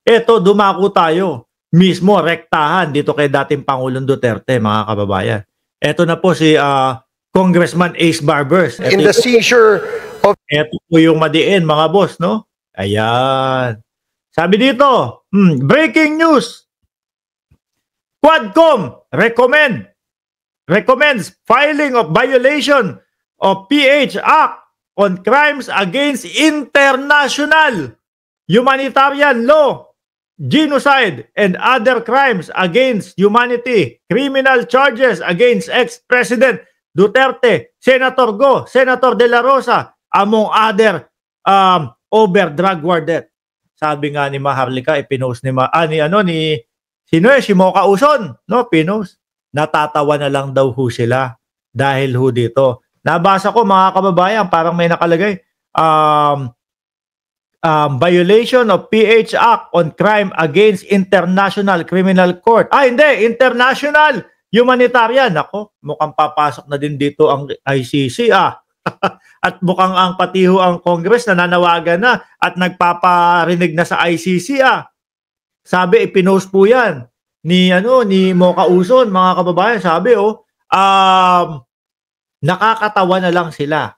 Eto, dumako tayo. Mismo, rektahan dito kay dating Pangulong Duterte, mga kababayan. Eto na po si Congressman Ace Barbers. In the seizure of... Eto po yung madiin, mga boss, no? Ayan. Sabi dito, breaking news. Quadcom recommends filing of violation of PH Act on crimes against international humanitarian law, genocide, and other crimes against humanity, criminal charges against ex-President Duterte, Senator Go, Senator De La Rosa, among other over drug war death. Sabi nga ni Maharlika, ipinost ni si Mocha Uson, no, pinost. Natatawa na lang daw ho sila dahil ho dito. Nabasa ko, mga kababayan, parang may nakalagay, violation of PH Act on crime against International Criminal Court. Hindi, International Humanitarian. Ako, mukhang papasok na din dito ang ICC, At mukhang patiho ang Congress nananawagan na at nagpaparinig na sa ICC, Sabi, ipinost po yan ni Mocha Uson, mga kababayan. Sabi, nakakatawa na lang sila.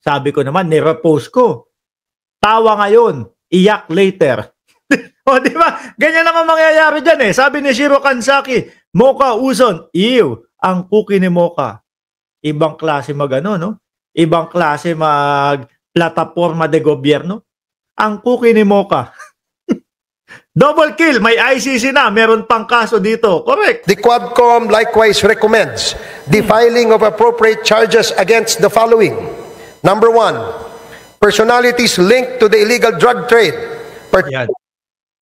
Sabi ko naman, nirepost ko. Tawa ngayon, iyak later. O, di ba? Ganyan naman mangyayari dyan, Sabi ni Shiro Kansaki, Mocha Uson, ang cookie ni Mocha. Ibang klase no? Ibang klase plataforma de gobyerno. Ang cookie ni Mocha. Double kill, may ICC na, meron pang kaso dito. Correct. The Quadcom likewise recommends the filing of appropriate charges against the following. Number 1, personalities linked to the illegal drug trade.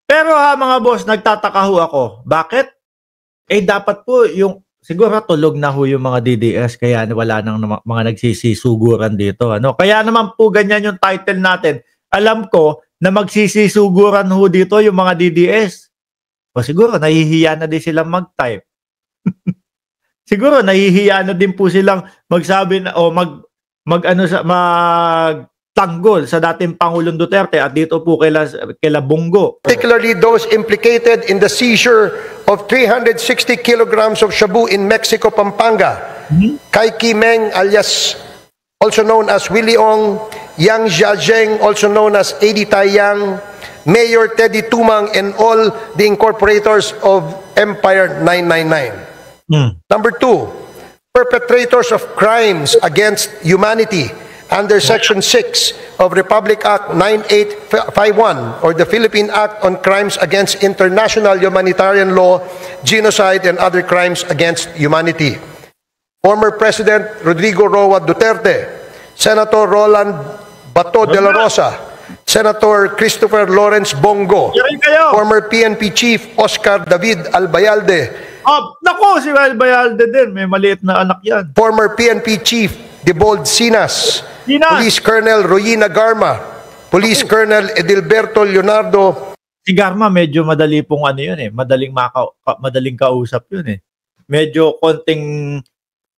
Pero mga boss, nagtataka ho ako. Bakit? Dapat po siguro tulog na ho yung mga DDS, kaya wala nang mga nagsisisuguran dito. Kaya naman po ganyan yung title natin. Alam ko na magsisisuguran ho dito yung mga DDS. O siguro nahihiya na din silang mag-type. Siguro nahihiya na din po silang magsabi na, o magtanggol sa dating Pangulong Duterte at dito po kila Bongo. Particularly those implicated in the seizure of 360 kilograms of shabu in Mexico, Pampanga. Kai Kimeng alias also known as Willie Ong, Yang Jiazheng also known as Eddie Taiyang, Mayor Teddy Tumang, and all the incorporators of Empire 999. Number 2, perpetrators of crimes against humanity under Section 6 of Republic Act 9851 or the Philippine Act on Crimes Against International Humanitarian Law, Genocide, and other crimes against humanity. Former President Rodrigo Roa Duterte, Senator Roland Bato de la Rosa, Senator Christopher Lawrence Bongo, former PNP Chief Oscar David Albayalde. Nako, si Albayalde din, may maliit na anak yan. Former PNP Chief Debold Sinas, Police Colonel Royina Garma, Police Colonel Edilberto Leonardo. Si Garma medyo madali pong yun madaling kausap yun Medyo konting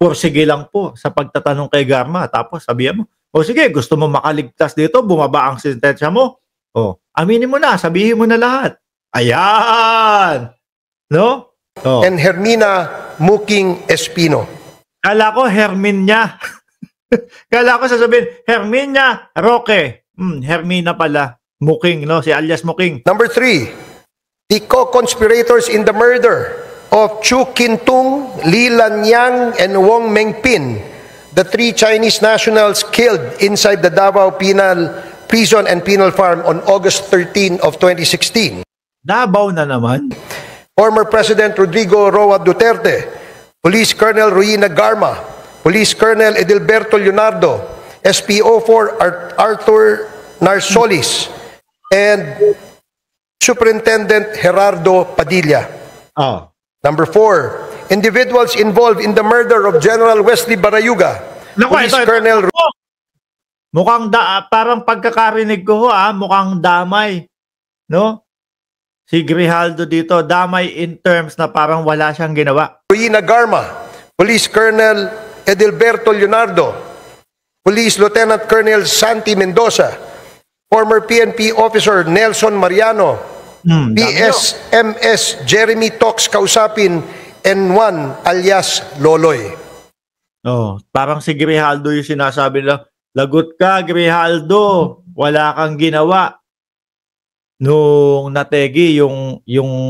pursige lang po sa pagtatanong kay Garma. Tapos sabihan mo, sige, gusto mo makaligtas dito, bumaba ang sentensya mo. Aminin mo na, sabihin mo na lahat. Ayan! No? And Hermina Muking Espino. Kala ko Herminia. Kala ko sasabihin, Herminia Roque. Hermina pala. Muking, no? Si alias Muking. Number 3, the co-conspirators in the murder of Chu Kintung, Li Lanyang, and Wong Mengpin, the 3 Chinese nationals killed inside the Davao Penal Prison and Penal Farm on August 13 of 2016. Davao na naman. Former President Rodrigo Roa Duterte, Police Colonel Royina Garma, Police Colonel Edilberto Leonardo, SPO4 Arthur Narsolis, and Superintendent Gerardo Padilla. Number 4, individuals involved in the murder of General Wesley Barayuga. Police Colonel... Mukhang parang pagkakarinig ko mukhang damay. No? Si Grijaldo dito, damay in terms na parang wala siyang ginawa. Royina Garma, Police Colonel Edilberto Leonardo, Police Lieutenant Colonel Santi Mendoza, former PNP Officer Nelson Mariano, Dami PSMS Jeremy Tox kausapin, N1 alias Loloy. Oh, parang si Grijaldo yung sinasabi nila, lagot ka Grijaldo, wala kang ginawa. Nung nategi yung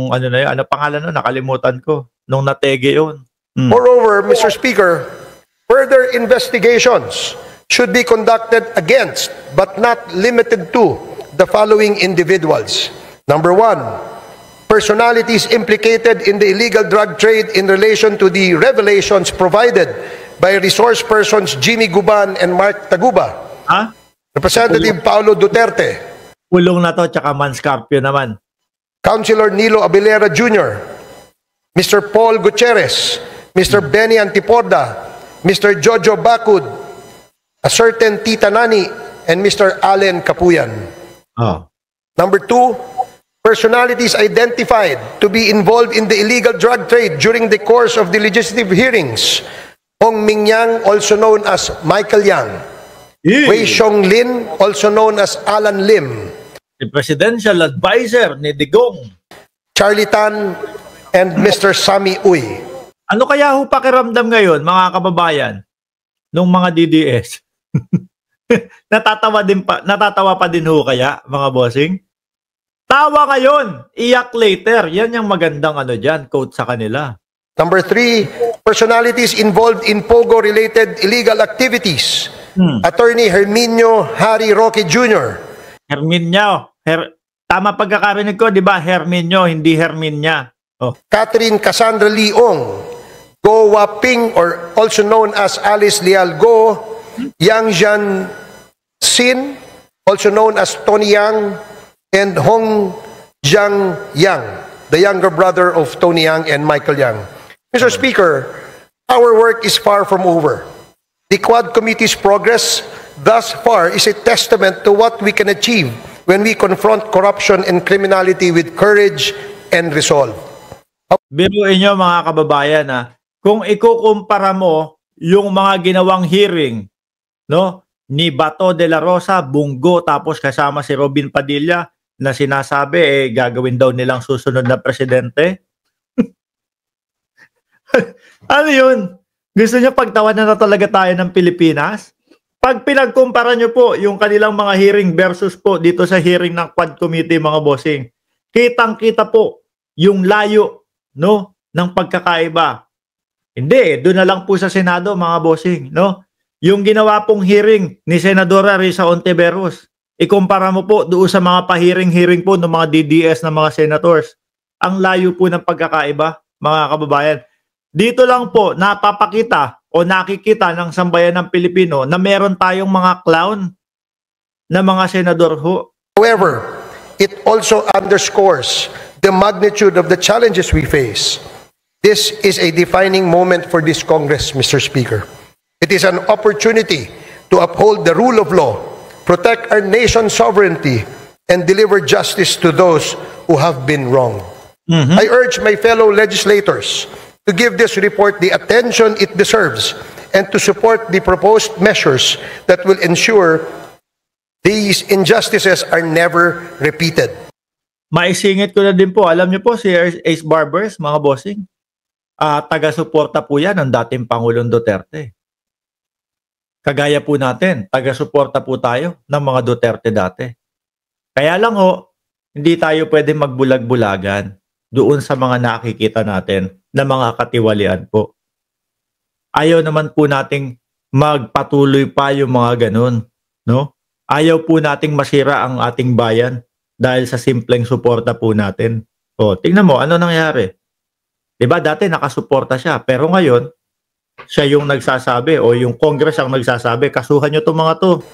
ano na yun, ano pangalan nun, nakalimutan ko. Nung nategi yun. Moreover, Mr. Speaker, further investigations should be conducted against but not limited to the following individuals. Number 1, personalities implicated in the illegal drug trade in relation to the revelations provided by resource persons Jimmy Guban and Mark Taguba. Ha? Representative Paulo Duterte, Pulong na to, tsaka Manscarpio naman. Councilor Nilo Abilera Jr., Mr. Paul Gutierrez, Mr. Benny Antiporda, Mr. Jojo Bacud, a certain Tita Nani, and Mr. Allen Capuyan. Oh. Number 2, personalities identified to be involved in the illegal drug trade during the course of the legislative hearings. Hong Mingyang, also known as Michael Yang. Wei Xiong Lin, also known as Alan Lim. The presidential advisor ni Digong. Charlie Tan, and Mr. Sammy Uy. Ano kaya ho pakiramdam ngayon, mga kababayan, nung mga DDS? Natatawa pa din ho kaya, mga bossing? Tawa ngayon, iyak later. Yan yung magandang ano dyan, quote sa kanila. Number 3, personalities involved in Pogo-related illegal activities. Attorney Herminio Harry Roque Jr. Herminio. Tama pagkakarinig ko, di ba? Herminio, hindi Herminia. Oh. Catherine Cassandra Leong. Go Waping, or also known as Alice Leal Go. Yang Jian Sin, also known as Tony Yang. And Hong Jiang Yang, the younger brother of Tony Yang and Michael Yang. Mr. Speaker, our work is far from over. The Quad Committee's progress thus far is a testament to what we can achieve when we confront corruption and criminality with courage and resolve. Biruin nyo mga kababayan, kung ikukumpara mo yung mga ginawang hearing, no, ni Bato de la Rosa, Bungo, tapos kasama si Robin Padilla, na sinasabi gagawin daw nilang susunod na presidente. Ano yun? Gusto niyo pagtawanan na talaga tayo ng Pilipinas? Pag pinagkumpara niyo po yung kanilang mga hearing versus po dito sa hearing ng Quad Committee, mga bossing, kitang-kita po yung layo, no, ng pagkakaiba. Hindi, doon na lang po sa Senado, mga bossing, no? Yung ginawa pong hearing ni Senadora Risa Ontiveros, ikumpara mo po doon sa mga pahiring-hearing po ng mga DDS na mga senators. Ang layo po ng pagkakaiba, mga kababayan. Dito lang po napapakita o nakikita ng sambayan ng Pilipino na meron tayong mga clown na mga senador ho. However, it also underscores the magnitude of the challenges we face. This is a defining moment for this Congress, Mr. Speaker. It is an opportunity to uphold the rule of law, protect our nation's sovereignty, and deliver justice to those who have been wronged. I urge my fellow legislators to give this report the attention it deserves and to support the proposed measures that will ensure these injustices are never repeated. Maisingit ko na din po, alam niyo po si Ace Barbers, mga bossing, taga-suporta po yan ng dating Pangulong Duterte. Kagaya po natin, taga-suporta po tayo ng mga Duterte dati. Kaya lang ho, hindi tayo pwede magbulag-bulagan doon sa mga nakikita natin na mga katiwalian po. Ayaw naman po nating magpatuloy pa yung mga ganun, no? Ayaw po nating masira ang ating bayan dahil sa simpleng suporta po natin. O, tingnan mo, ano nangyari? Diba dati nakasuporta siya, pero ngayon, siya yung nagsasabi o yung Congress ang nagsasabi, kasuhan nyo itong mga to.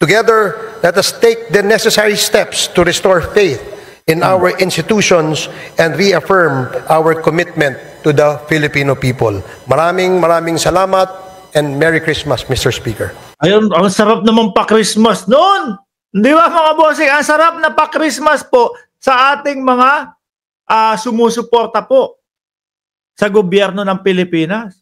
Together, let us take the necessary steps to restore faith in our institutions and reaffirm our commitment to the Filipino people. Maraming salamat and Merry Christmas, Mr. Speaker. Ayun, ang sarap naman pa-Christmas noon. Di ba mga bossing? Ang sarap na pa-Christmas po sa ating mga sumusuporta po sa gobyerno ng Pilipinas.